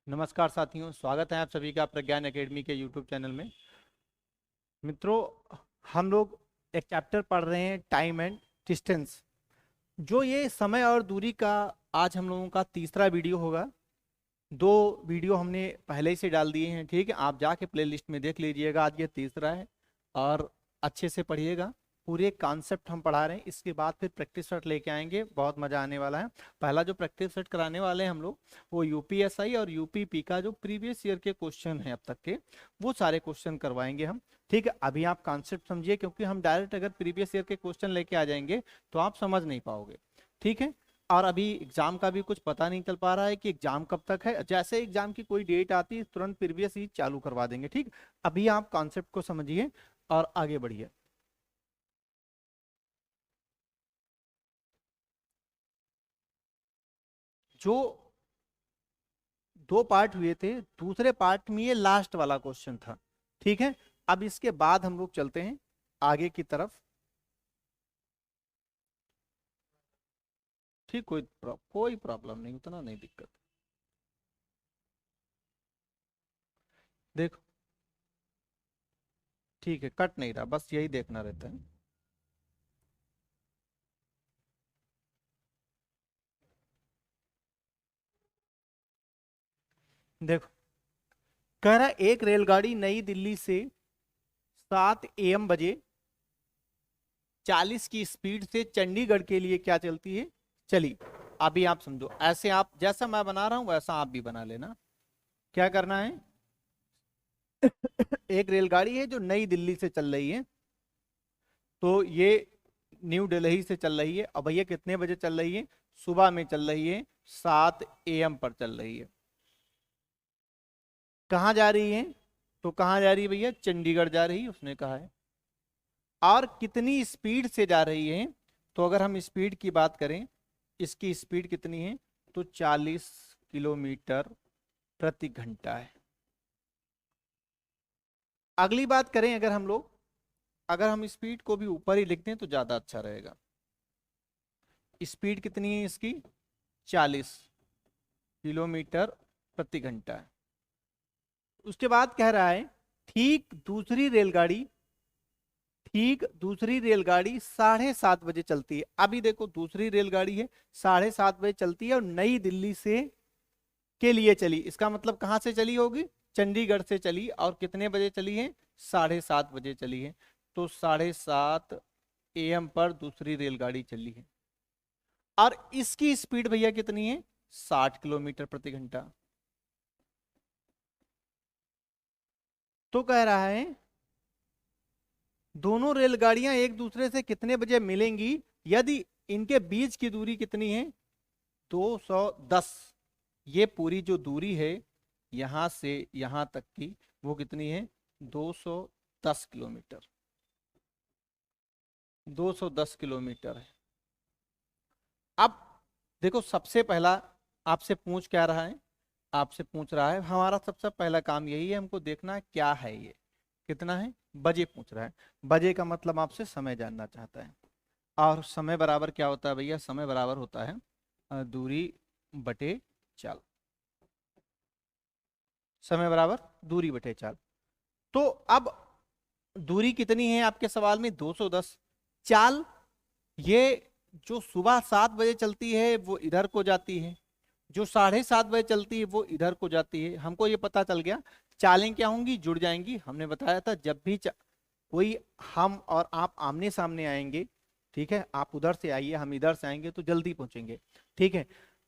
नमस्कार साथियों, स्वागत है आप सभी का प्रज्ञान एकेडमी के यूट्यूब चैनल में। मित्रों, हम लोग एक चैप्टर पढ़ रहे हैं, टाइम एंड डिस्टेंस। जो ये समय और दूरी का आज हम लोगों का तीसरा वीडियो होगा। दो वीडियो हमने पहले ही से डाल दिए हैं, ठीक है। आप जाके प्लेलिस्ट में देख लीजिएगा, आज ये तीसरा है। और अच्छे से पढ़िएगा, पूरे कॉन्सेप्ट हम पढ़ा रहे हैं। इसके बाद फिर प्रैक्टिस सेट लेके आएंगे, बहुत मजा आने वाला है। पहला जो प्रैक्टिस सेट कराने वाले हैं हम लोग, वो यूपीएसआई और यूपीपी का जो प्रीवियस ईयर के क्वेश्चन है अब तक के, वो सारे क्वेश्चन करवाएंगे हम। ठीक है, अभी आप कॉन्सेप्ट समझिए, क्योंकि हम डायरेक्ट अगर प्रीवियस ईयर के क्वेश्चन लेके आ जाएंगे तो आप समझ नहीं पाओगे। ठीक है। और अभी एग्जाम का भी कुछ पता नहीं चल पा रहा है कि एग्जाम कब तक है। जैसे एग्जाम की कोई डेट आती है तुरंत प्रीवियस ही चालू करवा देंगे। ठीक, अभी आप कॉन्सेप्ट को समझिए और आगे बढ़िए। जो दो पार्ट हुए थे, दूसरे पार्ट में ये लास्ट वाला क्वेश्चन था। ठीक है, अब इसके बाद हम लोग चलते हैं आगे की तरफ। ठीक, कोई प्रॉब्लम नहीं, उतना नहीं दिक्कत। देखो, ठीक है, कट नहीं रहा, बस यही देखना रहता है। देखो, कह रहा है एक रेलगाड़ी नई दिल्ली से 7 AM बजे 40 की स्पीड से चंडीगढ़ के लिए क्या चलती है, चली। अभी आप समझो, ऐसे आप जैसा मैं बना रहा हूं वैसा आप भी बना लेना। क्या करना है, एक रेलगाड़ी है जो नई दिल्ली से चल रही है, तो ये न्यू दिल्ली से चल रही है। अब भैया कितने बजे चल रही है, सुबह में चल रही है, 7 AM पर चल रही है। कहाँ जा रही है, तो कहाँ जा रही है भैया, चंडीगढ़ जा रही है, उसने कहा है। और कितनी स्पीड से जा रही है, तो अगर हम स्पीड की बात करें, इसकी स्पीड कितनी है, तो 40 किलोमीटर प्रति घंटा है। अगली बात करें, अगर हम लोग, अगर हम स्पीड को भी ऊपर ही लिख दें तो ज्यादा अच्छा रहेगा। स्पीड कितनी है इसकी, 40 किलोमीटर प्रति घंटा है। उसके बाद कह रहा है ठीक दूसरी रेलगाड़ी, ठीक दूसरी रेलगाड़ी 7:30 बजे चलती है। अभी देखो, दूसरी रेलगाड़ी है 7:30 बजे चलती है और नई दिल्ली से के लिए चली। इसका मतलब कहां से चली होगी, चंडीगढ़ से चली। और कितने बजे चली है, 7:30 बजे चली है। तो 7:30 AM पर दूसरी रेलगाड़ी चली है। और इसकी स्पीड भैया कितनी है, 60 किलोमीटर प्रति घंटा। तो कह रहा है दोनों रेलगाड़ियां एक दूसरे से कितने बजे मिलेंगी यदि इनके बीच की दूरी कितनी है, 210। ये पूरी जो दूरी है यहां से यहां तक की, वो कितनी है, 210 किलोमीटर। 210 किलोमीटर है। अब देखो, सबसे पहला आपसे पूछ क्या रहा है, आपसे पूछ रहा है, हमारा सबसे पहला काम यही है, हमको देखना है क्या है ये, कितना है, बजे पूछ रहा है। बजे का मतलब आपसे समय जानना चाहता है। और समय बराबर क्या होता है भैया, समय बराबर होता है दूरी बटे चाल। समय बराबर दूरी बटे चाल। तो अब दूरी कितनी है आपके सवाल में, 210। चाल, ये जो सुबह 7 बजे चलती है वो इधर को जाती है, जो 7:30 बजे चलती है वो इधर को जाती है। हमको ये पता चल गया। चालें क्या होंगी, जुड़ जाएंगी। हमने बताया था जब भी कोई हम और आप आमने सामने आएंगे, ठीक है, आप उधर से आइए हम इधर से आएंगे तो जल्दी पहुंचेंगे। ठीक है,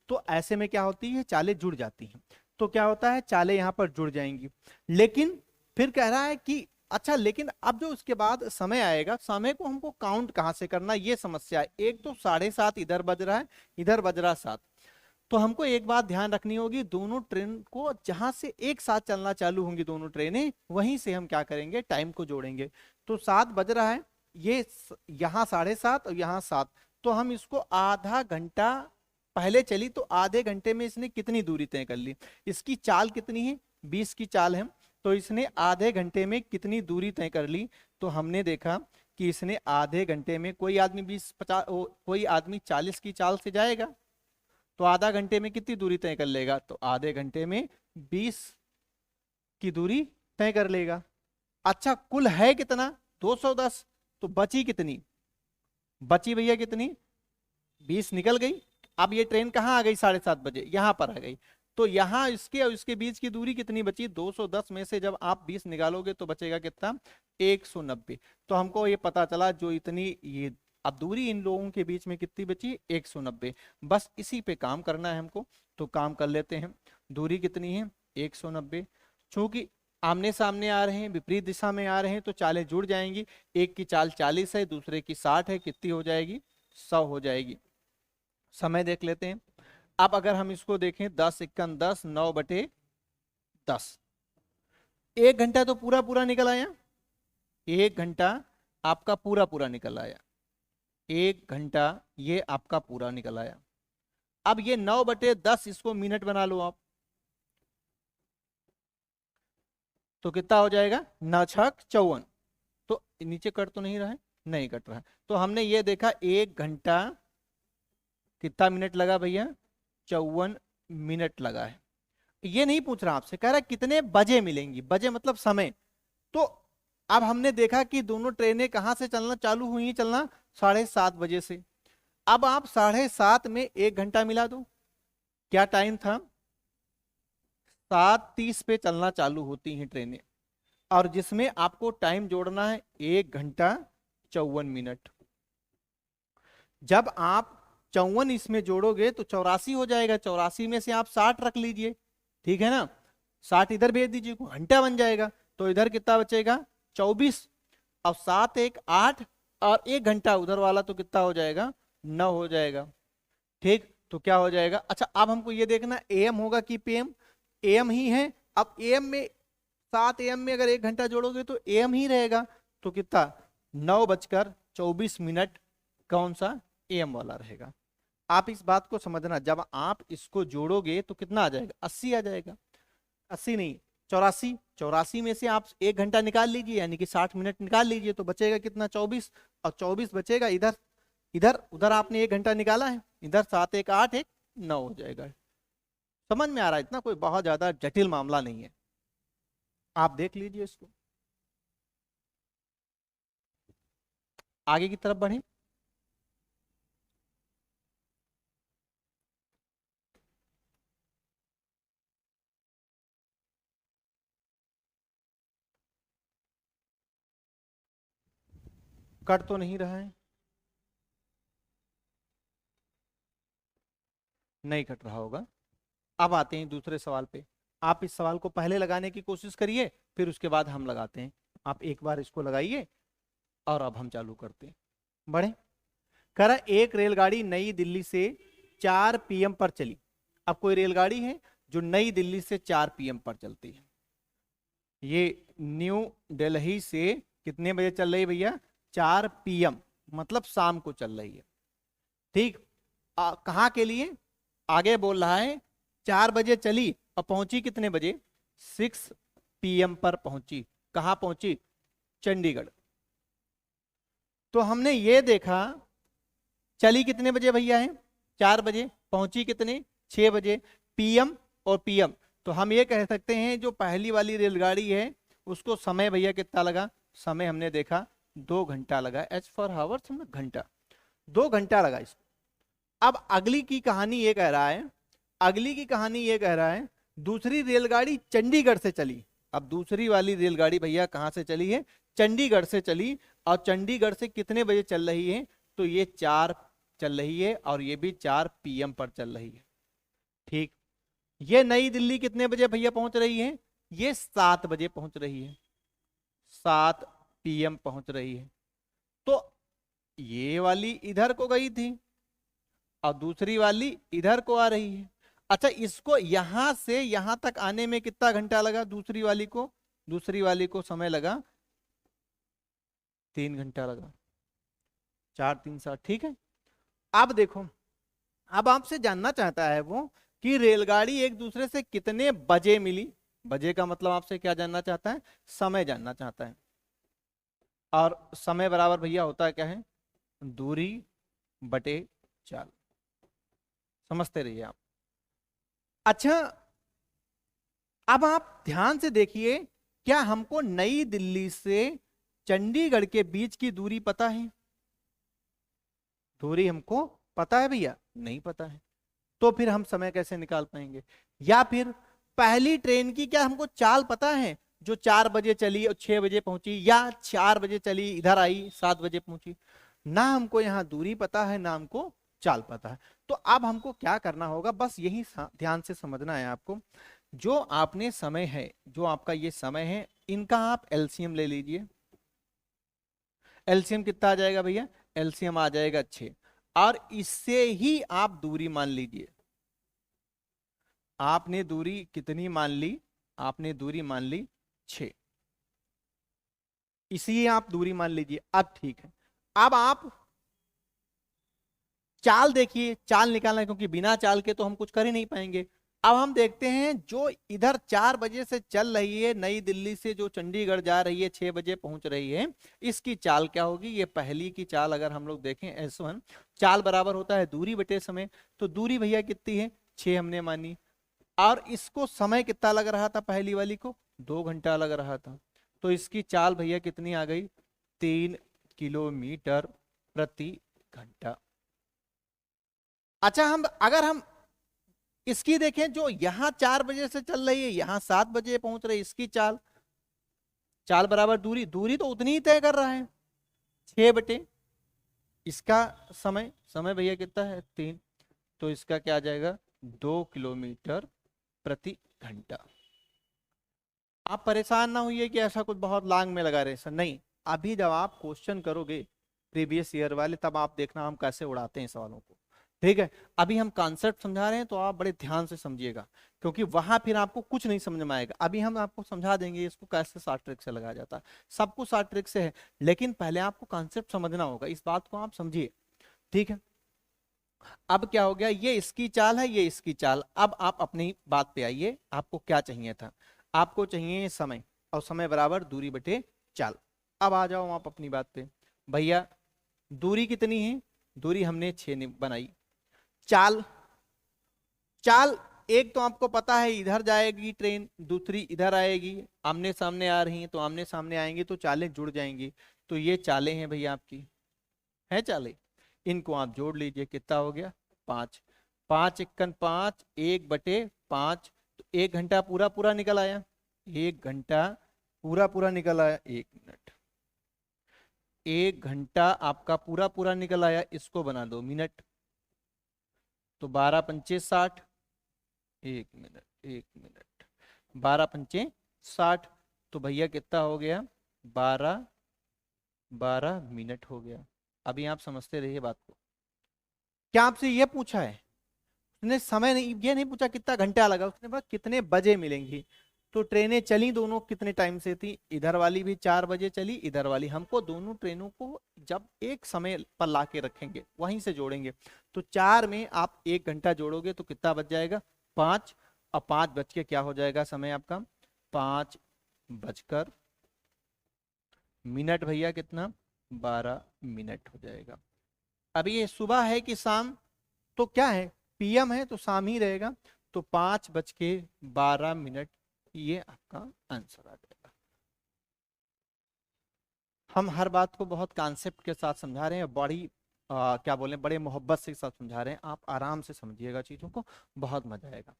तो ऐसे में क्या होती है, चालें जुड़ जाती हैं। तो क्या होता है, चालें यहाँ पर जुड़ जाएंगी। लेकिन फिर कह रहा है कि अच्छा, लेकिन अब जो उसके बाद समय आएगा, समय को हमको काउंट कहाँ से करना, ये समस्या है। एक तो 7:30 इधर बज रहा है, इधर बज रहा 7। तो हमको एक बात ध्यान रखनी होगी, दोनों ट्रेन को जहां से एक साथ चलना चालू होंगी दोनों ट्रेनें, वहीं से हम क्या करेंगे, टाइम को जोड़ेंगे। तो 7 बज रहा है, ये यहाँ 7:30 और यहाँ 7। तो हम इसको आधा घंटा पहले चली, तो आधे घंटे में इसने कितनी दूरी तय कर ली। इसकी चाल कितनी है, 20 की चाल है, तो इसने आधे घंटे में कितनी दूरी तय कर ली। तो हमने देखा कि इसने आधे घंटे में, कोई आदमी 20-50, कोई आदमी 40 की चाल से जाएगा, तो आधा घंटे में कितनी दूरी तय कर लेगा, तो आधे घंटे में 20 की दूरी तय कर लेगा। अच्छा कुल है कितना, 210, तो बची कितनी, बची भैया कितनी, 20 निकल गई। अब ये ट्रेन कहाँ आ गई, 7:30 बजे यहाँ पर आ गई। तो यहाँ इसके और इसके बीच की दूरी कितनी बची, 210 में से जब आप 20 निकालोगे तो बचेगा कितना, 190। तो हमको ये पता चला जो इतनी ये अब दूरी इन लोगों के बीच में कितनी बची, 190। बस इसी पे काम करना है हमको, तो काम कर लेते हैं। दूरी कितनी है, 190। चूंकि आमने सामने आ रहे हैं, विपरीत दिशा में आ रहे हैं, तो चालें जुड़ जाएंगी। एक की चाल 40 है, दूसरे की 60 है, कितनी हो जाएगी, 100 हो जाएगी। समय देख लेते हैं। अब अगर हम इसको देखें, 10 इक्कन 10, 9/10, 1 घंटा तो पूरा पूरा निकल आया, 1 घंटा आपका पूरा पूरा निकल आया, 1 घंटा ये आपका पूरा निकल आया। अब ये 9/10 इसको मिनट बना लो आप, तो कितना हो जाएगा, 9×6 = 54। तो नीचे कट तो नहीं रहा है, नहीं कट रहा है। तो हमने ये देखा 1 घंटा कितना मिनट लगा भैया, 54 मिनट लगा है। ये नहीं पूछ रहा आपसे, कह रहा है कितने बजे मिलेंगी, बजे मतलब समय। तो अब हमने देखा कि दोनों ट्रेनें कहां से चलना चालू हुई, चलना 7:30 बजे से। अब आप 7:30 में 1 घंटा मिला दो, क्या टाइम था, 7:30 पे चलना चालू होती हैं ट्रेनें, और जिसमें आपको टाइम जोड़ना है 1 घंटा 54 मिनट। जब आप 54 इसमें जोड़ोगे तो 84 हो जाएगा, 84 में से आप 60 रख लीजिए, ठीक है ना, 60 इधर भेज दीजिए, घंटा बन जाएगा। तो इधर कितना बचेगा, 24, और 7 1 8, और 1 घंटा उधर वाला तो कितना हो जाएगा, 9 हो जाएगा। ठीक, तो क्या हो जाएगा, अच्छा अब हमको ये देखना एएम होगा कि पीएम, एएम ही है। अब एएम में 7 AM में अगर 1 घंटा जोड़ोगे तो एएम ही रहेगा, तो कितना, 9:24 कौन सा, एएम वाला रहेगा। आप इस बात को समझना, जब आप इसको जोड़ोगे तो कितना आ जाएगा, 80 आ जाएगा, 80 नहीं 84, 84 में से आप 1 घंटा निकाल लीजिए, यानी कि 60 मिनट निकाल लीजिए, तो बचेगा कितना, 24, और 24 बचेगा इधर, इधर उधर आपने 1 घंटा निकाला है, इधर 7 1 8 1 9 हो जाएगा। समझ में आ रहा है, इतना कोई बहुत ज्यादा जटिल मामला नहीं है, आप देख लीजिए इसको। आगे की तरफ बढ़े। कट तो नहीं रहा है, नहीं कट रहा होगा। अब आते हैं दूसरे सवाल पे। आप इस सवाल को पहले लगाने की कोशिश करिए, फिर उसके बाद हम लगाते हैं। आप एक बार इसको लगाइए और अब हम चालू करते हैं। बढ़े। कह रहा है, एक रेलगाड़ी नई दिल्ली से 4 PM पर चली। अब कोई रेलगाड़ी है जो नई दिल्ली से 4 PM पर चलती है। ये न्यू दिल्ली से कितने बजे चल रही है भैया, 4 PM, मतलब शाम को चल रही है। ठीक, कहाँ के लिए, आगे बोल रहा है 4 बजे चली और पहुंची कितने बजे, 6 PM पर पहुंची। कहाँ पहुंची, चंडीगढ़। तो हमने ये देखा चली कितने बजे भैया है, 4 बजे, पहुंची कितने, 6 बजे, PM और PM। तो हम ये कह सकते हैं जो पहली वाली रेलगाड़ी है उसको समय भैया कितना लगा, समय हमने देखा 2 घंटा लगा, एच फॉर हावर्स हमने घंटा, 2 घंटा लगा इसको। अब अगली की कहानी ये कह रहा है, अगली की कहानी ये कह रहा है दूसरी रेलगाड़ी चंडीगढ़ से चली। अब दूसरी वाली रेलगाड़ी भैया कहां से चली है, चंडीगढ़ से चली, और चंडीगढ़ से कितने बजे चल रही है, तो ये 4 चल रही है, और ये भी 4 PM पर चल रही है। ठीक, ये नई दिल्ली कितने बजे भैया पहुंच रही है, ये 7 बजे पहुंच रही है, 7 PM पहुंच रही है। तो ये वाली इधर को गई थी और दूसरी वाली इधर को आ रही है। अच्छा, इसको यहां से यहां तक आने में कितना घंटा लगा, दूसरी वाली को, दूसरी वाली को समय लगा 3 घंटा लगा, 4 3 7, ठीक है। अब देखो, अब आपसे जानना चाहता है वो कि रेलगाड़ी एक दूसरे से कितने बजे मिली। बजे का मतलब आपसे क्या जानना चाहता है, समय जानना चाहता है। और समय बराबर भैया होता है क्या है, दूरी बटे चाल। समझते रहिए आप। अच्छा, अब आप ध्यान से देखिए, क्या हमको नई दिल्ली से चंडीगढ़ के बीच की दूरी पता है? दूरी हमको पता है भैया? नहीं पता है। तो फिर हम समय कैसे निकाल पाएंगे? या फिर पहली ट्रेन की क्या हमको चाल पता है, जो 4 बजे चली और 6 बजे पहुंची, या 4 बजे चली इधर आई 7 बजे पहुंची? ना हमको यहाँ दूरी पता है, ना हमको चाल पता है। तो अब हमको क्या करना होगा, बस यही ध्यान से समझना है आपको। जो आपने समय है, जो आपका ये समय है, इनका आप एलसीएम ले लीजिए। एलसीएम कितना आ जाएगा भैया? एलसीएम आ जाएगा 6। और इससे ही आप दूरी मान लीजिए। आपने दूरी कितनी मान ली? आपने दूरी मान ली 6। इसी आप दूरी मान लीजिए। अब ठीक है, अब आप चाल देखिए, चाल निकालना है, क्योंकि बिना चाल के तो हम कुछ कर ही नहीं पाएंगे। अब हम देखते हैं, जो इधर 4 बजे से चल रही है, नई दिल्ली से जो चंडीगढ़ जा रही है, 6 बजे पहुंच रही है, इसकी चाल क्या होगी? ये पहली की चाल अगर हम लोग देखें S1, चाल बराबर होता है दूरी बटे समय। तो दूरी भैया कितनी है? 6 हमने मानी। और इसको समय कितना लग रहा था? पहली वाली को 2 घंटा लग रहा था। तो इसकी चाल भैया कितनी आ गई? 3 किलोमीटर प्रति घंटा। अच्छा, अगर हम इसकी देखें, जो यहां 4 बजे से चल रही है, यहां 7 बजे पहुंच रही है, इसकी चाल, चाल बराबर दूरी, दूरी तो उतनी ही तय कर रहा है, 6 बटे इसका समय, समय भैया कितना है? 3। तो इसका क्या आ जाएगा? 2 किलोमीटर प्रति घंटा। आप परेशान ना होइए कि ऐसा कुछ बहुत लांग में लगा रहे, सर नहीं। अभी जब आप क्वेश्चन करोगे प्रीवियस ईयर वाले, तब आप देखना हम कैसे उड़ाते हैं सवालों को। ठीक है, अभी हम कॉन्सेप्ट समझा रहे हैं, तो आप बड़े ध्यान से समझिएगा, क्योंकि वहां फिर आपको कुछ नहीं समझ में आएगा। अभी हम आपको समझा देंगे इसको कैसे शॉर्ट ट्रिक से लगाया जाता है। सब कुछ शॉर्ट ट्रिक से है, लेकिन पहले आपको कॉन्सेप्ट समझना होगा, इस बात को आप समझिए। ठीक है, अब क्या हो गया? ये इसकी चाल है, ये इसकी चाल। अब आप अपनी बात पे आइए, आपको क्या चाहिए था? आपको चाहिए समय, और समय बराबर दूरी बटे चाल। अब आ जाओ आप अपनी बात पे। भैया दूरी कितनी है? दूरी हमने 6 बनाई। चाल, चाल एक तो आपको पता है, इधर जाएगी ट्रेन, दूसरी इधर आएगी, आमने सामने आ रही हैं, तो आमने सामने आएंगी तो चालें जुड़ जाएंगी। तो ये चालें हैं भैया आपकी, है चालें। इनको आप जोड़ लीजिए, कितना हो गया? 5। 5 × 5, 1/5। तो 1 घंटा पूरा पूरा निकल आया। 1 घंटा पूरा पूरा निकल आया। 1 मिनट, 1 घंटा आपका पूरा पूरा निकल आया। इसको बना दो मिनट, तो 12×5 = 60। 1 मिनट, 1 मिनट, 12×5 = 60। तो भैया कितना हो गया? 12 मिनट हो गया। अभी आप समझते रहिए बात को। क्या आपसे ये पूछा है उसने? समय नहीं, ये नहीं पूछा कितना घंटा लगा, उसने बोला कितने बजे मिलेंगी। तो ट्रेनें चली दोनों कितने टाइम से थी? इधर वाली भी 4 बजे चली, इधर वाली। हमको दोनों ट्रेनों को जब एक समय पर ला के रखेंगे, वहीं से जोड़ेंगे। तो 4 में आप 1 घंटा जोड़ोगे तो कितना बच जाएगा? 5। और 5 बज के क्या हो जाएगा समय आपका? 5 बजकर मिनट भैया कितना? 12 मिनट हो जाएगा। अभी ये सुबह है कि शाम? तो क्या है, पीएम है तो शाम ही रहेगा। तो 5 बज के 12 मिनट, ये आपका आंसर आ जाएगा। हम हर बात को बहुत कॉन्सेप्ट के साथ समझा रहे हैं, बड़ी क्या बोले, बड़े मोहब्बत से साथ समझा रहे हैं। आप आराम से समझिएगा चीजों को, बहुत मजा आएगा।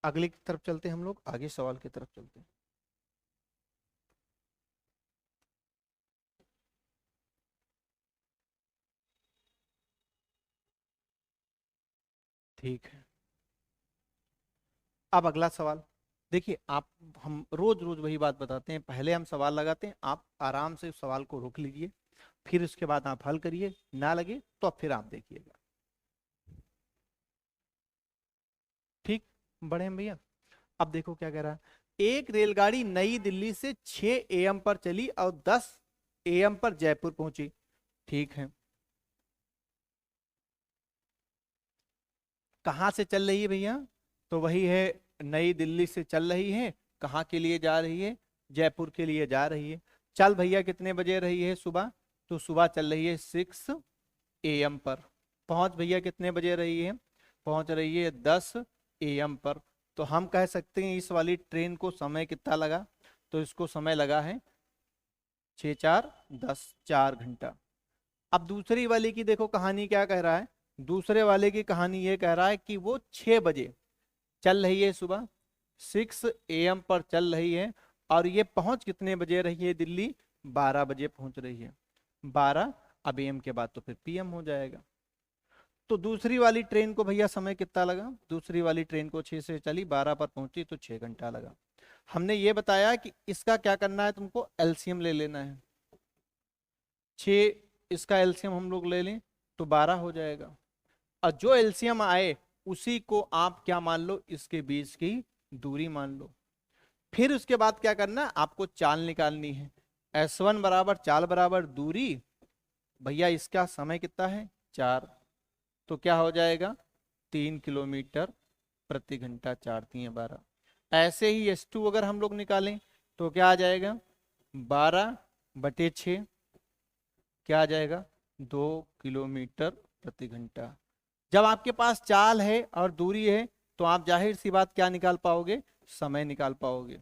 अगली की तरफ चलते हैं, हम लोग आगे सवाल की तरफ चलते हैं। ठीक है, अब अगला सवाल देखिए। आप, हम रोज रोज वही बात बताते हैं, पहले हम सवाल लगाते हैं, आप आराम से उस सवाल को रोक लीजिए, फिर उसके बाद आप हल करिए, ना लगे तो फिर आप देखिएगा। ठीक, बड़े हैं भैया। अब देखो क्या कह रहा है। एक रेलगाड़ी नई दिल्ली से 6 AM पर चली और 10 AM पर जयपुर पहुंची। ठीक है, कहाँ से चल रही है भैया? तो वही है, नई दिल्ली से चल रही है। कहाँ के लिए जा रही है? जयपुर के लिए जा रही है। चल भैया कितने बजे रही है सुबह? तो सुबह चल रही है 6 AM पर। पहुंच भैया कितने बजे रही है? पहुंच रही है 10 AM पर। तो हम कह सकते हैं इस वाली ट्रेन को समय कितना लगा, तो इसको समय लगा है 6 4 10, 4 घंटा। अब दूसरी वाले की देखो कहानी क्या कह रहा है। दूसरे वाले की कहानी ये कह रहा है कि वो 6 बजे चल रही है, सुबह 6 AM पर चल रही है, और ये पहुंच कितने बजे रही है दिल्ली, 12 बजे पहुंच रही है। 12, अब AM के बाद तो फिर PM हो जाएगा। तो दूसरी वाली ट्रेन को भैया समय कितना लगा, दूसरी वाली ट्रेन को 6 से चली, 12 पर पहुंची, तो 6 घंटा लगा। हमने ये बताया कि इसका क्या करना है, तुमको एलसीएम ले लेना है। 6, इसका एलसीएम हम लोग ले लें तो 12 हो जाएगा, और जो एलसीएम आए उसी को आप क्या मान लो, इसके बीच की दूरी मान लो। फिर उसके बाद क्या करना, आपको चाल निकालनी है। S1 बराबर चाल बराबर दूरी, भैया इसका समय कितना है 4, तो क्या हो जाएगा 3 किलोमीटर प्रति घंटा, 4×3=12। ऐसे ही S2 अगर हम लोग निकालें तो क्या आ जाएगा 12/6, क्या आ जाएगा 2 किलोमीटर प्रति घंटा। जब आपके पास चाल है और दूरी है तो आप जाहिर सी बात क्या निकाल पाओगे, समय निकाल पाओगे।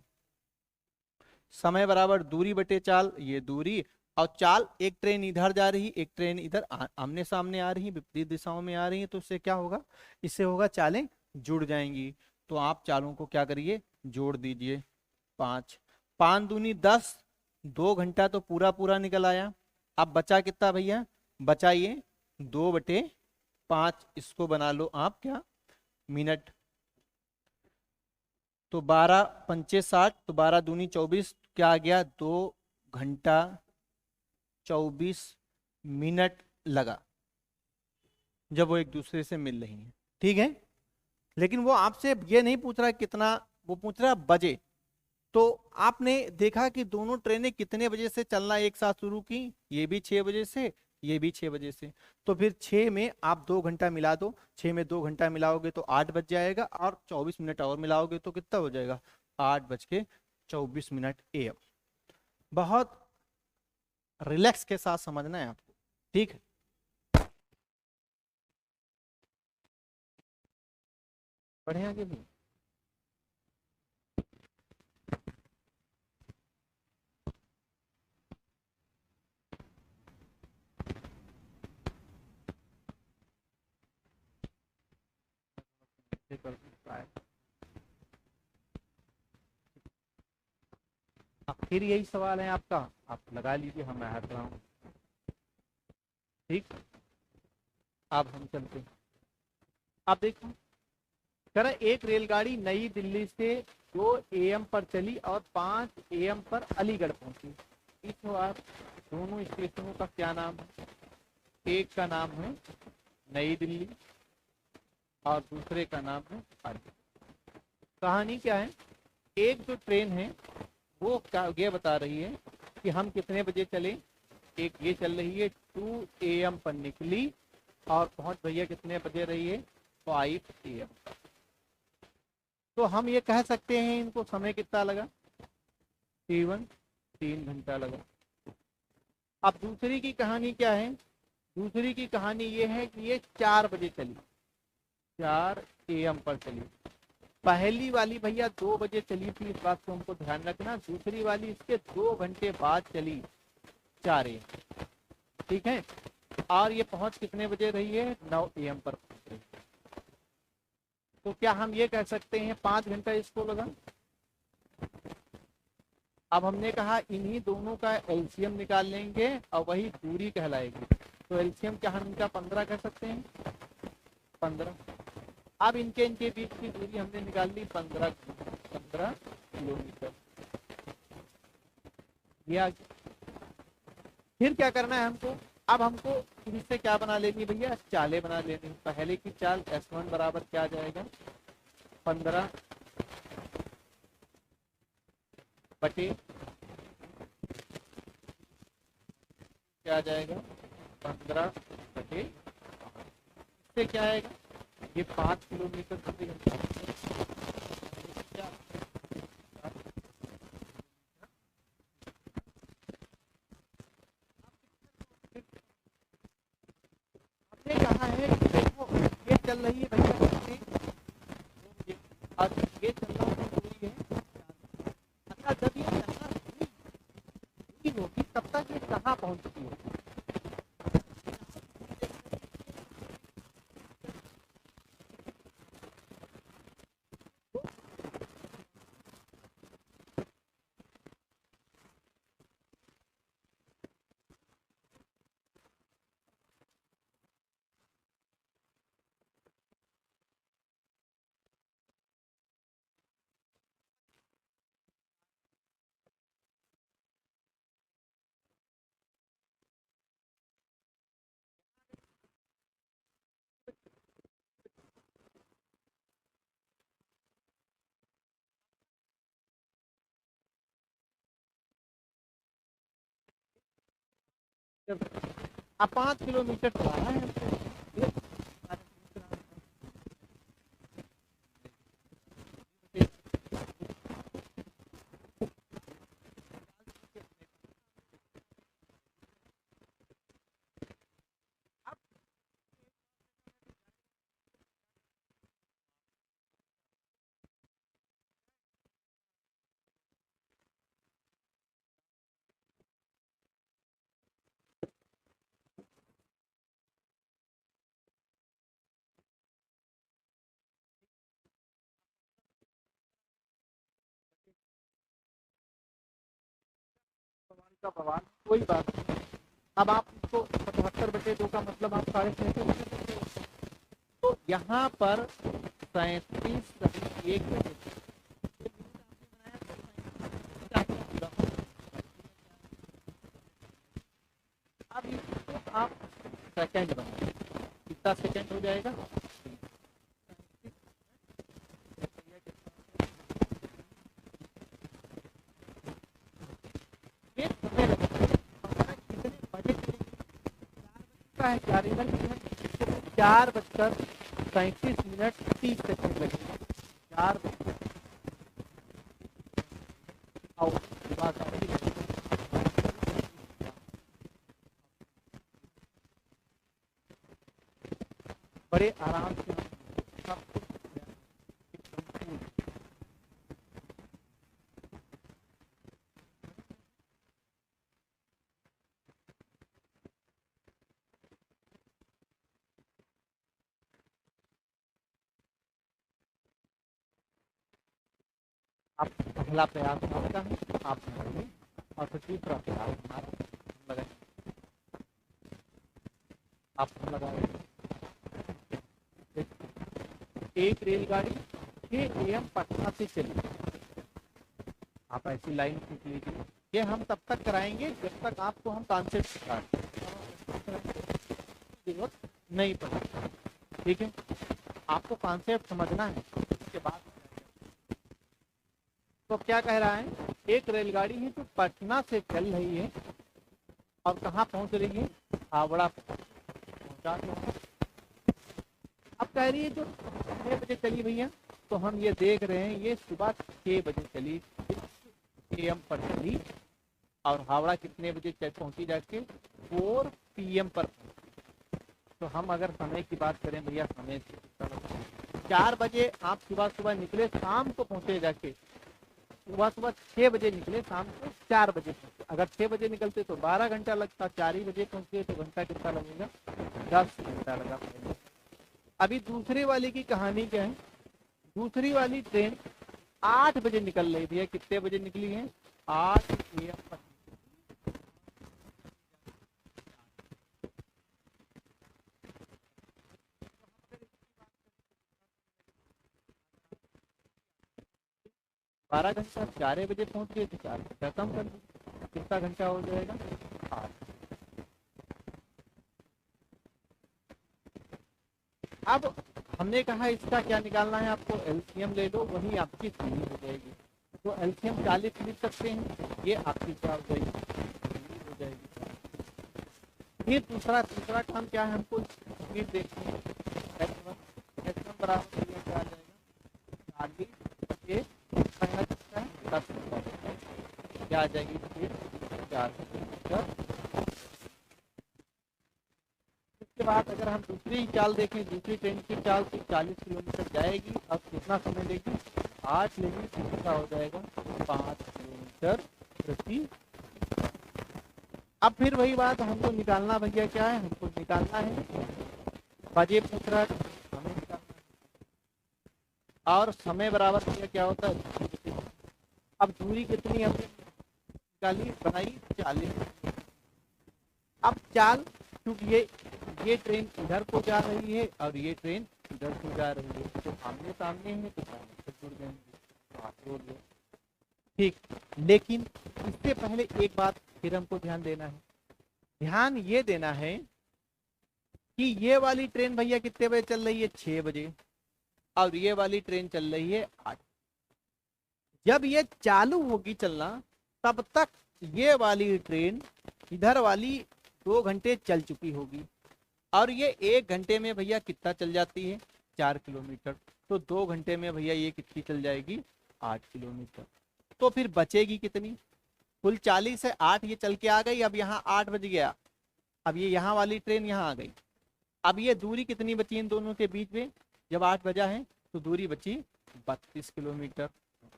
समय बराबर दूरी बटे चाल, ये दूरी, और चाल, एक ट्रेन इधर जा रही, एक ट्रेन इधर आमने सामने आ रही, विपरीत दिशाओं में आ रही है, तो इससे क्या होगा, इससे होगा चालें जुड़ जाएंगी। तो आप चालों को क्या करिए, जोड़ दीजिए। 5, 5 दूनी 10, 2 घंटा तो पूरा पूरा निकल आया। अब बचा कितना भैया, बचा ये 2/5, इसको बना लो आप क्या, मिनट। तो 12×5 = 60, तो 12 दूनी 24, क्या आ गया 2 घंटा 24 मिनट लगा, जब वो एक दूसरे से मिल रही हैं। ठीक है, लेकिन वो आपसे ये नहीं पूछ रहा कितना, वो पूछ रहा बजे। तो आपने देखा कि दोनों ट्रेनें कितने बजे से चलना एक साथ शुरू की, ये भी 6 बजे से, ये भी 6 बजे से। तो फिर 6 में आप 2 घंटा मिला दो, 6 में 2 घंटा मिलाओगे तो 8 बज जाएगा, और 24 मिनट और मिलाओगे तो कितना हो जाएगा 8:24 AM। बहुत रिलैक्स के साथ समझना है आपको, ठीक है। बढ़िया आगे भी। अब फिर यही सवाल है आपका, आप लगा लीजिए, हम मैं हट रहा हूँ। ठीक, अब हम चलते हैं। अब देखो, कह रहा एक रेलगाड़ी नई दिल्ली से 2 AM पर चली और 5 AM पर अलीगढ़ पहुंची। इस बार दोनों स्टेशनों का क्या नाम है, एक का नाम है नई दिल्ली और दूसरे का नाम है अलीगढ़। कहानी क्या है, एक जो ट्रेन है वो क्या ये बता रही है कि हम कितने बजे चले, एक ये चल रही है 2 AM पर निकली और पहुंच भैया कितने बजे रही है 5 AM। तो हम ये कह सकते हैं इनको समय कितना लगा, T1 3 घंटा लगा। अब दूसरी की कहानी क्या है, दूसरी की कहानी ये है कि ये 4 बजे चली, 4 AM पर चली। पहली वाली भैया 2 बजे चली थी, इस बात को हमको ध्यान रखना। दूसरी वाली इसके 2 घंटे बाद चली, 4 AM। ठीक है, और ये पहुंच कितने बजे रही है 9 AM पर पहुंच रही है। तो क्या हम ये कह सकते हैं 5 घंटा इसको लगा। अब हमने कहा इन्हीं दोनों का एलसीएम निकाल लेंगे और वही दूरी कहलाएगी। तो एलसीएम क्या हम इनका 15 कह सकते हैं, 15। अब इनके बीच की दूरी हमने निकाल ली 15 किलोमीटर। फिर क्या करना है हमको, अब हमको इससे क्या बना लेनी भैया, चालें बना लेनी। पहले की चाल S1 बराबर क्या आ जाएगा 15 बटे क्या आ जाएगा 15 बटे, इससे क्या आएगा ये 5 किलोमीटर प्रति घंटा। हमने कहा है कि देखो ये चल रही है भैया अब 5 किलोमीटर चलाना है हमको। का बवाल कोई बात नहीं। अब आप इसको 75/2 का मतलब आप 6.5 तो यहाँ पर 37 अब इसको आप सेकंड बनाए, कितना सेकंड हो जाएगा? ये समय लगता है कितने बजे है 4:37 लगेगा। 4 और बड़े आराम से आप पहला प्रयास आपका है, आप लगाइए और फिर दूसरा प्रयास हमारा लगाइए, आप लगाइए। एक रेलगाड़ी 6 AM पटना से चली, आप ऐसी लाइन खींच लीजिए। ये हम तब तक कराएंगे जब तक आपको हम कॉन्सेप्ट सिखा जरूरत नहीं पड़ेगी, ठीक है? आपको कॉन्सेप्ट समझना है, उसके बाद तो क्या कह रहा है, एक रेलगाड़ी है जो पटना से चल रही है और कहाँ पहुंच रही है? हावड़ा पहुंचा। अब कह रही है जो 6 बजे चली भैया, तो हम ये देख रहे हैं ये सुबह 6 बजे चली, AM पर चली और हावड़ा कितने बजे पहुंची जाके? 4 PM पर। तो हम अगर समय की बात करें भैया, समय से 4 बजे आप सुबह सुबह निकले, शाम को पहुंचे जाके सुबह सुबह 6 बजे निकले, शाम को 4 बजे पहुंचे। अगर 6 बजे निकलते तो 12 घंटा लगता, 4 ही बजे पहुंचे तो घंटा कितना लगेगा? 10 घंटा लगा। अभी दूसरी वाली की कहानी क्या है? दूसरी वाली ट्रेन 8 बजे निकल रही थी। कितने बजे निकली है? 8 AM पर। बारह घंटा, 4 बजे पहुंच गए थे, 4 घंटा कम कर दीजिए, कितना घंटा हो जाएगा? 8। अब हमने कहा इसका क्या निकालना है आपको? LCM ले लो, वही आपकी सही हो जाएगी। तो LCM 40 लिख सकते हैं, ये आपकी क्या हो जाएगी? हो जाएगी। फिर तीसरा काम क्या है, हमको स्पीड देखनी है। H1 बराबर क्या आ जाएगा? 40 10 क्या आ जाएगी स्पीड? 4 किलोमीटर। इसके बाद अगर हम दूसरी चाल देखें, दूसरी ट्रेन की चाल तो 40 किलोमीटर जाएगी। अब कितना समय लेगी? 8 लेगी, कितना हो जाएगा? 5 किलोमीटर प्रति। अब फिर वही बात, हमको निकालना भैया क्या है? हमको निकालना है बजे पूछ रहा है, हमें निकालना है। और समय बराबर भैया क्या होता है? अब दूरी कितनी हमने निकाली, बनाई 40। अब चाल, क्योंकि ये ट्रेन इधर को जा रही है और ये ट्रेन इधर को जा रही है, तो आमने सामने है तो सामने से जुड़ जाएंगे। ठीक, लेकिन इससे पहले एक बात फिर हमको ध्यान देना है। ध्यान ये देना है कि ये वाली ट्रेन भैया कितने बजे चल रही है? 6 बजे। और ये वाली ट्रेन चल रही है 8। जब ये चालू होगी चलना, तब तक ये वाली ट्रेन इधर वाली 2 घंटे चल चुकी होगी। और ये 1 घंटे में भैया कितना चल जाती है, 4 किलोमीटर। तो 2 घंटे में भैया ये कितनी चल जाएगी, 8 किलोमीटर। तो फिर बचेगी कितनी, कुल 40 है, 8 ये चल के आ गई। अब यहाँ 8 बज गया, अब ये यहाँ वाली ट्रेन यहाँ आ गई। अब ये दूरी कितनी बची इन दोनों के बीच में, जब 8 बजा है तो दूरी बची 32 किलोमीटर।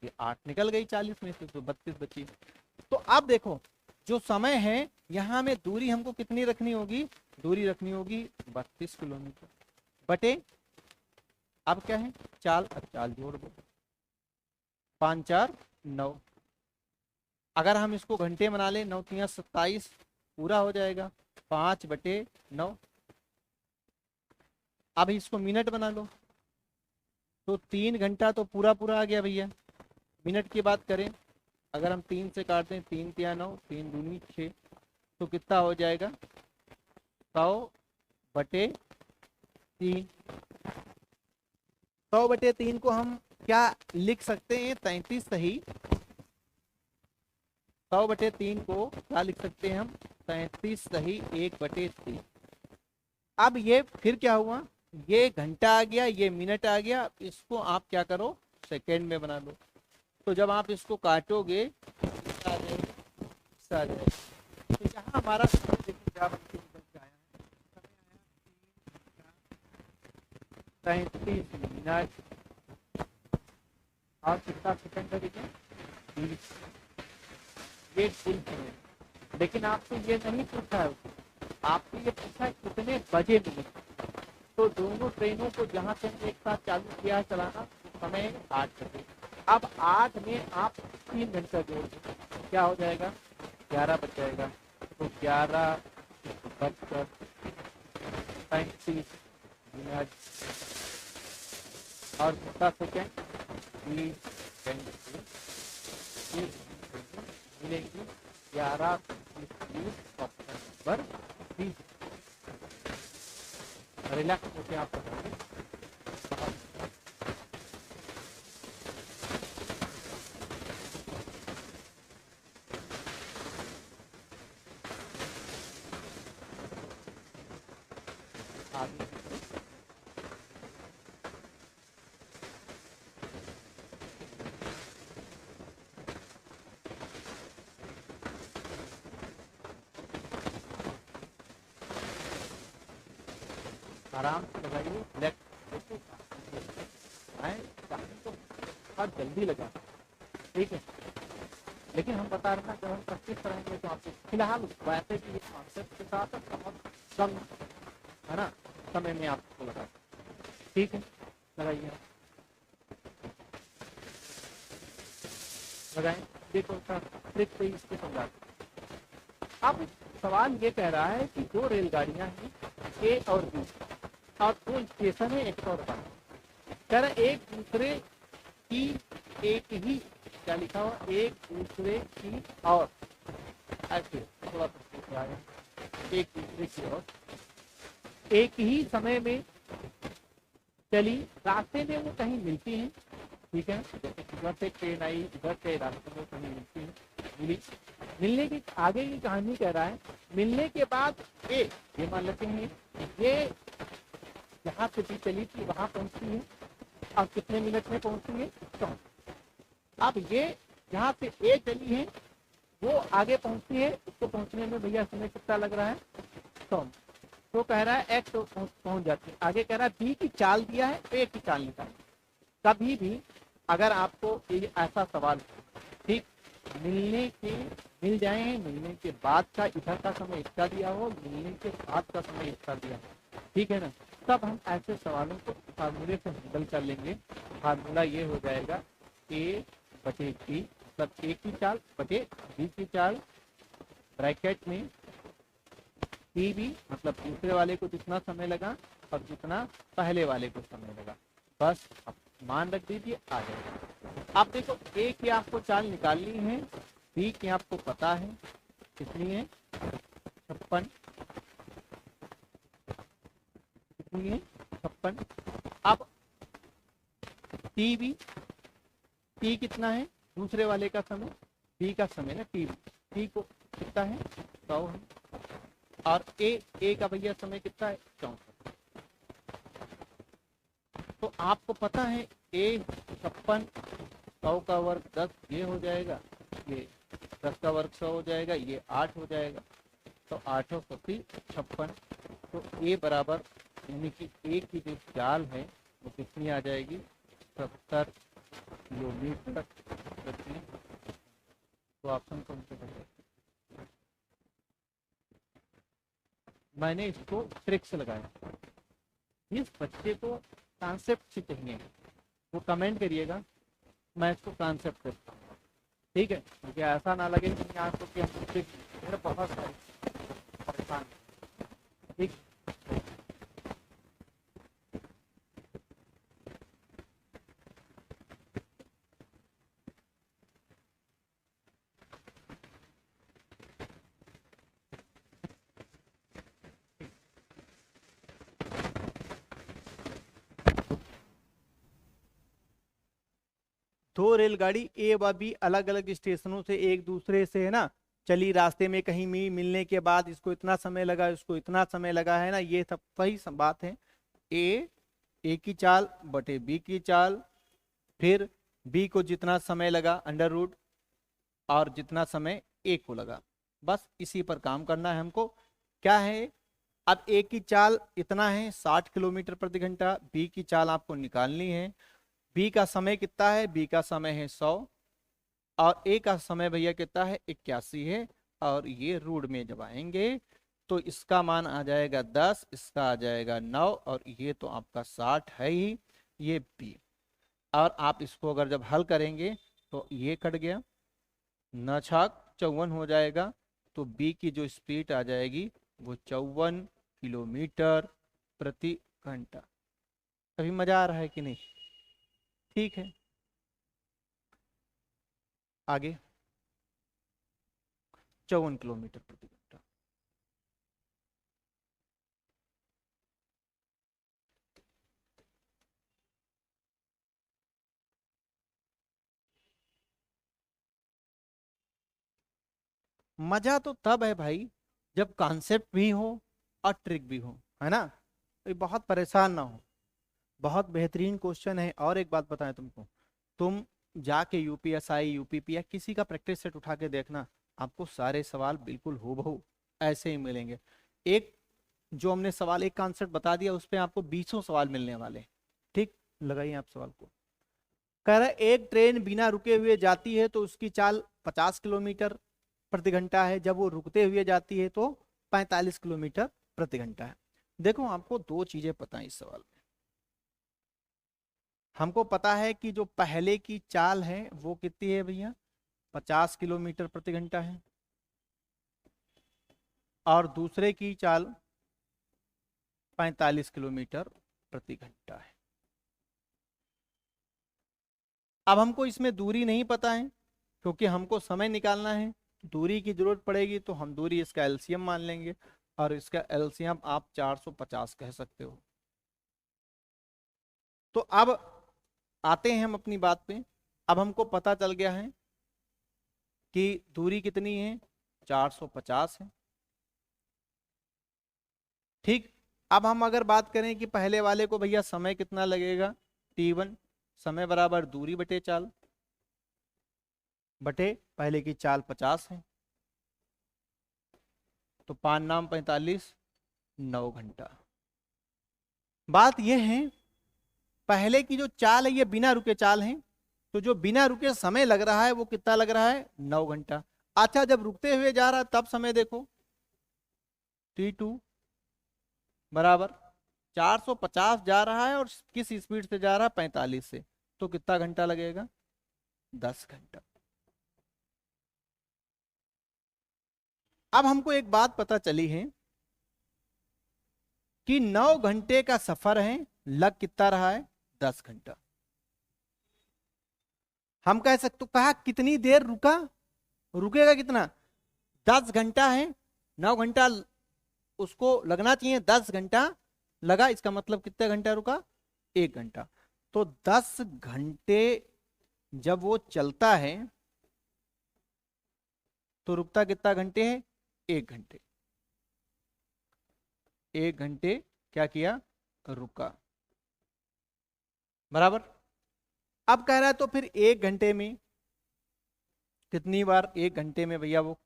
ये 8 निकल गई 40 में से, तो 32 बची। तो अब देखो जो समय है यहाँ में दूरी हमको कितनी रखनी होगी, दूरी रखनी होगी 32 किलोमीटर बटे, अब क्या है, चाल, अब चाल जोड़ दो, 5 4 9। अगर हम इसको घंटे बना ले, 9 3 27 पूरा हो जाएगा, 5/9। अब इसको मिनट बना लो, तो 3 घंटा तो पूरा पूरा आ गया भैया। मिनट की बात करें, अगर हम 3 से काट दें, 3 3 9, 3 दूनी 6, तो कितना हो जाएगा, 100/3। 100/3 को हम क्या लिख सकते हैं, 33 सही। 100/3 को क्या लिख सकते हैं हम, 33 सही 1/3। अब ये फिर क्या हुआ, ये घंटा आ गया, ये मिनट आ गया, इसको आप क्या करो, सेकेंड में बना लो। तो जब आप इसको काटोगे तो यहाँ हमारा समय देखिए क्या बन के निकल के आया है, 33 मिनट और कितना सेकंड लगेगा, 20। ये कुल समय। लेकिन आपसे ये नहीं पूछा है, आपसे ये पूछा है कितने बजे मिले। तो दोनों ट्रेनों को जहाँ से एक साथ चालू किया है चलाना, समय 8 बजे। अब 8 में आप 3 घंटा जोड़ दें, क्या हो जाएगा, 11 बज जाएगा। तो 11:35 मिनट और कितना सेकेंड, 20 सेकेंड मिलेंगी, 11 ऑप्शन नंबर 20। रिलैक्स होकर आप बताएंगे। आराम से लगाइए, तो बहुत जल्दी लगा, ठीक है। लेकिन हम बता रहे हैं जब हम प्रैक्टिस करेंगे तो आपको फिलहाल वैसे भी कॉन्सेप्ट के साथ बहुत कम है ना समय में आपको लगा, ठीक है, लगाइए, लगाएं, देखो ट्रिक से इसके समझा। अब सवाल ये कह रहा है कि 2 रेलगाड़ियां हैं ए और बी, और 2 स्टेशन है एक और बार, कह रहा एक दूसरे की, एक ही, क्या लिखा हुआ, एक दूसरे की और, ऐसे थोड़ा एक दूसरे की और एक ही समय में चली, रास्ते में वो कहीं मिलती हैं, ठीक है, जैसे इधर से ट्रेन आई, इधर से रास्ते में कहीं मिलती है, मिली, मिलने की आगे की कहानी कह रहा है। मिलने के बाद ए, ये मान लेते हैं ये जहाँ से भी चली थी वहां पहुंचती है, अब कितने मिनट में पहुंचती है, 100। अब ये जहाँ से ए चली है वो आगे पहुंचती है, उसको पहुंचने में भैया समय कितना लग रहा है, 100। तो कह रहा है एक्स पहुंच जाती है, आगे कह रहा है बी की चाल दिया है, ए की चाल निकाल। कभी भी अगर आपको ऐसा सवाल, ठीक, मिल जाए, मिलने के बाद का इधर का समय इसका दिया हो, मिलने के बाद का समय इसका दिया हो, ठीक है ना, तब हम ऐसे सवालों को फार्मूले से हैंडल कर लेंगे। फार्मूला ये हो जाएगा A/T, मतलब ए की चाल बटे बी की चाल, ब्रैकेट में बी मतलब दूसरे वाले को जितना समय लगा और जितना पहले वाले को समय लगा, बस अब मान रख दीजिए, आ जाएगा। अब देखो ए की आपको चाल निकालनी है, बी की आपको पता है कितनी है, 56, कितनी है, 56। अब टी कितना है, दूसरे वाले का समय, बी का समय ना, टी को कितना है, 100 है, और ए का भैया समय कितना है 64। तो आपको पता है ए 56, 100 का वर्ग 10, ये हो जाएगा, ये 10 का वर्ग 100 हो जाएगा, ये 8 हो जाएगा, तो 8 56 56। तो ए बराबर यानी कि ए की जो चाल है वो कितनी आ जाएगी 70 किलोमीटर प्रति। तो ऑप्शन कौन से बचे? मैंने इसको ट्रिक से लगाया, इस बच्चे को कॉन्सेप्ट से चाहिए वो कमेंट करिएगा, मैं इसको कॉन्सेप्ट करता हूँ, ठीक है? क्योंकि ऐसा ना लगे कि आपको कि हम ट्रिक मेरे बहुत सारे परेशान, ठीक। दो रेलगाड़ी ए व बी अलग अलग स्टेशनों से एक दूसरे से है ना चली, रास्ते में कहीं मिलने के बाद इसको इतना समय लगा, इसको इतना समय लगा, है ना, ये सब वही सब बात है। ए की चाल बटे बी की चाल, फिर बी को जितना समय लगा अंडर रूट, और जितना समय ए को लगा, बस इसी पर काम करना है हमको। क्या है, अब ए की चाल इतना है 60 किलोमीटर प्रति घंटा, बी की चाल आपको निकालनी है। बी का समय कितना है, बी का समय है 100, और ए का समय भैया कितना है 81 है, और ये रूट में जब आएंगे तो इसका मान आ जाएगा 10, इसका आ जाएगा 9, और ये तो आपका 60 है ही, ये बी। और आप इसको अगर जब हल करेंगे तो ये कट गया, न छाक 54 हो जाएगा, तो बी की जो स्पीड आ जाएगी वो 54 किलोमीटर प्रति घंटा। अभी मजा आ रहा है कि नहीं? ठीक है, आगे 54 किलोमीटर प्रति घंटा। मजा तो तब है भाई जब कॉन्सेप्ट भी हो और ट्रिक भी हो, है ना, तो ये बहुत परेशान ना हो। बहुत बेहतरीन क्वेश्चन है। और एक बात बताएं तुमको, तुम जाके यूपीएसआई यूपीपी या किसी का प्रैक्टिस सेट उठा के देखना, आपको सारे सवाल बिल्कुल हूबहू ऐसे ही मिलेंगे। एक जो हमने सवाल एक कॉन्सेप्ट बता दिया उस पर आपको 20 सवाल मिलने वाले हैं, ठीक। लगाइए आप सवाल को। कह रहा है एक ट्रेन बिना रुके हुए जाती है तो उसकी चाल 50 किलोमीटर प्रति घंटा है, जब वो रुकते हुए जाती है तो 45 किलोमीटर प्रति घंटा है। देखो आपको दो चीजें पता है इस सवाल में। हमको पता है कि जो पहले की चाल है वो कितनी है भैया 50 किलोमीटर प्रति घंटा है, और दूसरे की चाल 45 किलोमीटर प्रति घंटा है। अब हमको इसमें दूरी नहीं पता है, क्योंकि हमको समय निकालना है। दूरी की जरूरत पड़ेगी तो हम दूरी इसका एलसीएम मान लेंगे, और इसका एलसीएम आप 450 कह सकते हो। तो अब आते हैं हम अपनी बात पे। अब हमको पता चल गया है कि दूरी कितनी है 450 है, ठीक। अब हम अगर बात करें कि पहले वाले को भैया समय कितना लगेगा t1, समय बराबर दूरी बटे चाल, बटे पहले की चाल 50 है, तो 5 नाम 45, 9 घंटा। बात यह है पहले की जो चाल है ये बिना रुके चाल है, तो जो बिना रुके समय लग रहा है वो कितना लग रहा है 9 घंटा। अच्छा जब रुकते हुए जा रहा है तब समय देखो, t2 बराबर 450 जा रहा है और किस स्पीड से जा रहा है 45 से, तो कितना घंटा लगेगा 10 घंटा। अब हमको एक बात पता चली है कि 9 घंटे का सफर है, लग कितना रहा है 10 घंटा। हम कह सकते, कहा कितनी देर रुका, रुकेगा कितना 10 घंटा है, 9 घंटा उसको लगना चाहिए, 10 घंटा लगा, इसका मतलब कितने घंटा रुका 1 घंटा। तो 10 घंटे जब वो चलता है तो रुकता कितना घंटे है 1 घंटे। 1 घंटे क्या किया, रुका, बराबर। अब कह रहा है तो फिर 1 घंटे में कितनी बार, 1 घंटे में भैया वो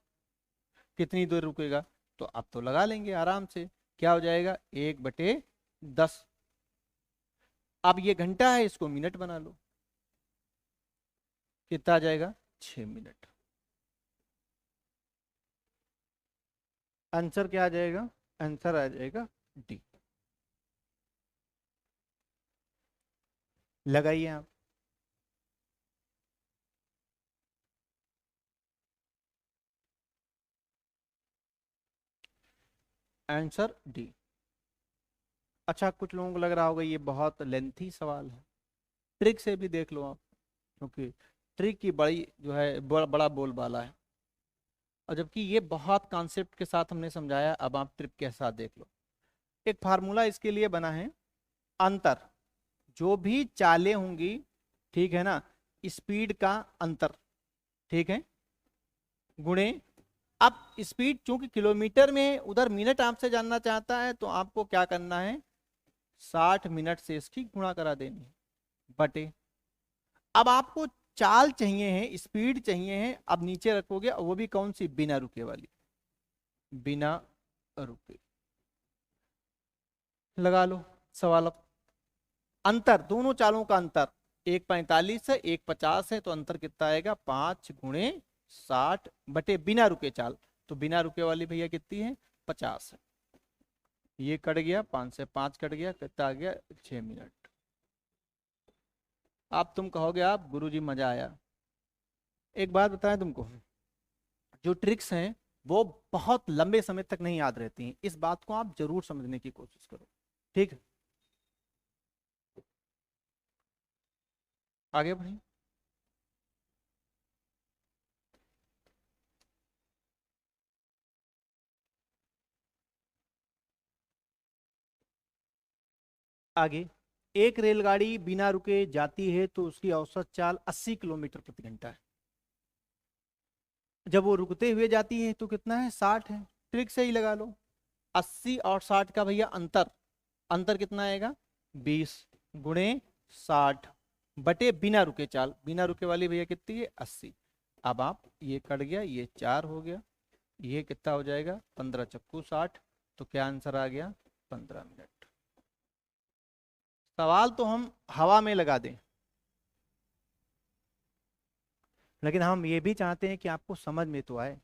कितनी देर रुकेगा, तो अब तो लगा लेंगे आराम से, क्या हो जाएगा 1/10। अब ये घंटा है, इसको मिनट बना लो, कितना आ जाएगा 6 मिनट। आंसर क्या आ जाएगा, आंसर आ जाएगा डी। लगाइए आप। Answer D. अच्छा, कुछ लोगों को लग रहा होगा ये बहुत लेंथी सवाल है, ट्रिक से भी देख लो आप, क्योंकि ट्रिक की बड़ी जो है बड़ा बोलबाला है, और जबकि ये बहुत कॉन्सेप्ट के साथ हमने समझाया, अब आप ट्रिक के साथ देख लो। एक फार्मूला इसके लिए बना है, अंतर, जो भी चालें होंगी, ठीक है ना, स्पीड का अंतर, ठीक है, गुणे, अब स्पीड चूंकि किलोमीटर में, उधर मिनट आपसे जानना चाहता है, तो आपको क्या करना है, 60 मिनट से इसकी गुणा करा देनी है, बटे, अब आपको चाल चाहिए है, स्पीड चाहिए है, अब नीचे रखोगे, वो भी कौन सी, बिना रुके वाली, बिना रुके। लगा लो सवाल अब। अंतर, दोनों चालों का अंतर 1:45 है, 1:50 है, तो अंतर कितना आएगा, 5 × 60 बटे बिना रुके चाल, तो बिना रुके वाली भैया कितनी है, 50 है। ये कट गया, 5 से 5 कट गया, कितना आ गया, 6 मिनट। आप तुम कहोगे आप गुरुजी मजा आया। एक बात बताएं तुमको, जो ट्रिक्स हैं वो बहुत लंबे समय तक नहीं याद रहती हैं, इस बात को आप जरूर समझने की कोशिश करो, ठीक है। आगे बढ़िए। आगे, एक रेलगाड़ी बिना रुके जाती है तो उसकी औसत चाल 80 किलोमीटर प्रति घंटा है। जब वो रुकते हुए जाती है तो कितना है, 60 है। ट्रिक से ही लगा लो, 80 और 60 का भैया अंतर, अंतर कितना आएगा, 20 गुणे 60 बटे बिना रुके चाल, बिना रुके वाली भैया कितनी है, 80। अब आप ये कट गया, ये 4 हो गया, ये कितना हो जाएगा, 15 चक्कू 60, तो क्या आंसर आ गया, 15 मिनट। सवाल तो हम हवा में लगा दें, लेकिन हम ये भी चाहते हैं कि आपको समझ में तो आए।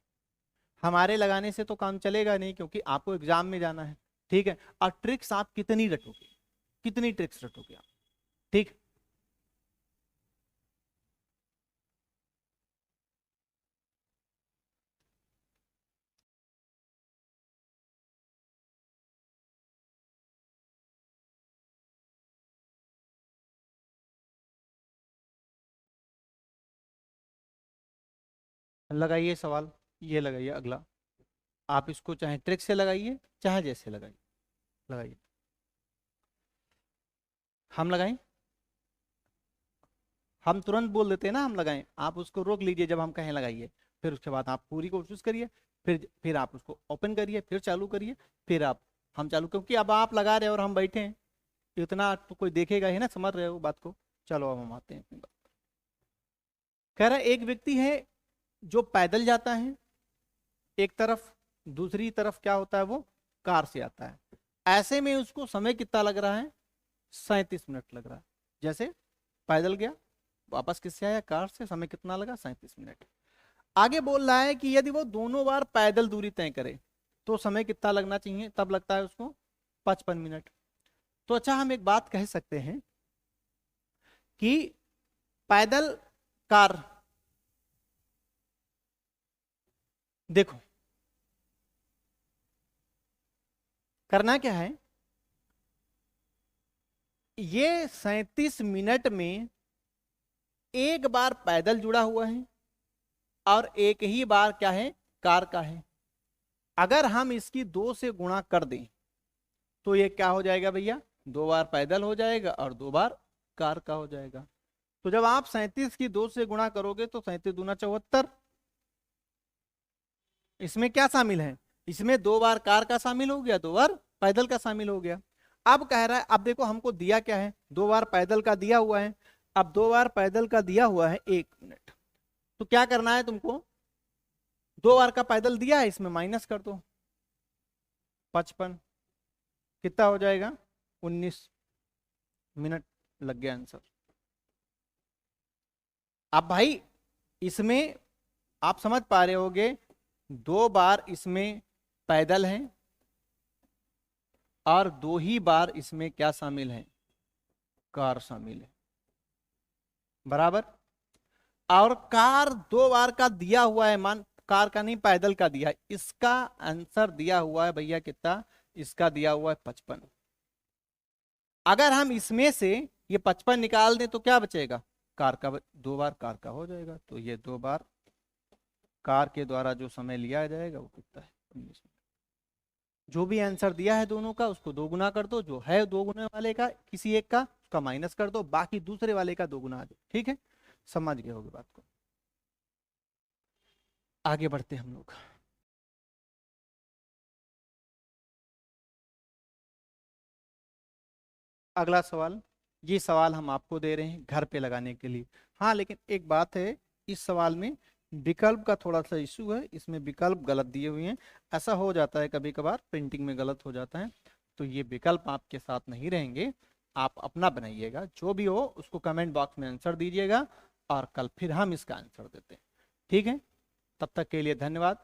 हमारे लगाने से तो काम चलेगा नहीं, क्योंकि आपको एग्जाम में जाना है, ठीक है। और ट्रिक्स आप कितनी रटोगे, कितनी ट्रिक्स रटोगे आप, ठीक। लगाइए सवाल, ये लगाइए अगला, आप इसको चाहे ट्रिक से लगाइए, चाहे जैसे लगाइए, लगाइए। हम लगाएं, हम तुरंत बोल देते हैं ना हम लगाएं, आप उसको रोक लीजिए जब हम कहें लगाइए, फिर उसके बाद आप पूरी कोशिश करिए, फिर आप उसको ओपन करिए, फिर चालू करिए, फिर आप, हम चालू, क्योंकि अब आप लगा रहे हैं और हम बैठे हैं, इतना तो कोई देखेगा ही ना, समझ रहे हो बात को। चलो अब हम आते हैं अपनी बात। कह रहा है एक व्यक्ति है जो पैदल जाता है एक तरफ, दूसरी तरफ क्या होता है, वो कार से आता है। ऐसे में उसको समय कितना लग रहा है, 37 मिनट लग रहा है। जैसे पैदल गया, वापस किससे आया, कार से, समय कितना लगा, 37 मिनट। आगे बोल रहा है कि यदि वो दोनों बार पैदल दूरी तय करे तो समय कितना लगना चाहिए, तब लगता है उसको 55 मिनट। तो अच्छा, हम एक बात कह सकते हैं कि पैदल कार, देखो करना क्या है, ये 37 मिनट में एक बार पैदल जुड़ा हुआ है और एक ही बार क्या है, कार का है। अगर हम इसकी 2 से गुणा कर दें तो ये क्या हो जाएगा भैया, 2 बार पैदल हो जाएगा और 2 बार कार का हो जाएगा। तो जब आप 37 की 2 से गुणा करोगे तो 37 दूना 74, इसमें क्या शामिल है, इसमें 2 बार कार का शामिल हो गया, 2 बार पैदल का शामिल हो गया। अब कह रहा है, अब देखो हमको दिया क्या है, 2 बार पैदल का दिया हुआ है। अब 2 बार पैदल का दिया हुआ है 1 मिनट, तो क्या करना है तुमको, 2 बार का पैदल दिया है, इसमें माइनस कर दो 55, कितना हो जाएगा 19 मिनट, लग गया आंसर। अब भाई इसमें आप समझ पा रहे होगे, 2 बार इसमें पैदल है और 2 ही बार इसमें क्या शामिल है, कार शामिल है, बराबर। और कार 2 बार का दिया हुआ है, मान कार का नहीं पैदल का दिया है, इसका आंसर दिया हुआ है भैया कितना, इसका दिया हुआ है 55। अगर हम इसमें से ये 55 निकाल दें तो क्या बचेगा, कार का 2 बार कार का हो जाएगा, तो ये 2 बार कार के द्वारा जो समय लिया जाएगा वो कितना है 19 मिनट। जो भी आंसर दिया है दोनों का उसको 2 गुना कर दो, जो है 2 गुने वाले का किसी एक का उसका माइनस कर दो, बाकी दूसरे वाले का 2 गुना आ जाए, ठीक है, समझ गए होगे बात को। आगे बढ़ते हम लोग। अगला सवाल, ये सवाल हम आपको दे रहे हैं घर पे लगाने के लिए। हाँ लेकिन एक बात है, इस सवाल में विकल्प का थोड़ा सा इशू है, इसमें विकल्प गलत दिए हुए हैं। ऐसा हो जाता है कभी कभार, प्रिंटिंग में गलत हो जाता है, तो ये विकल्प आपके साथ नहीं रहेंगे, आप अपना बनाइएगा, जो भी हो उसको कमेंट बॉक्स में आंसर दीजिएगा और कल फिर हम इसका आंसर देते हैं, ठीक है। तब तक के लिए धन्यवाद।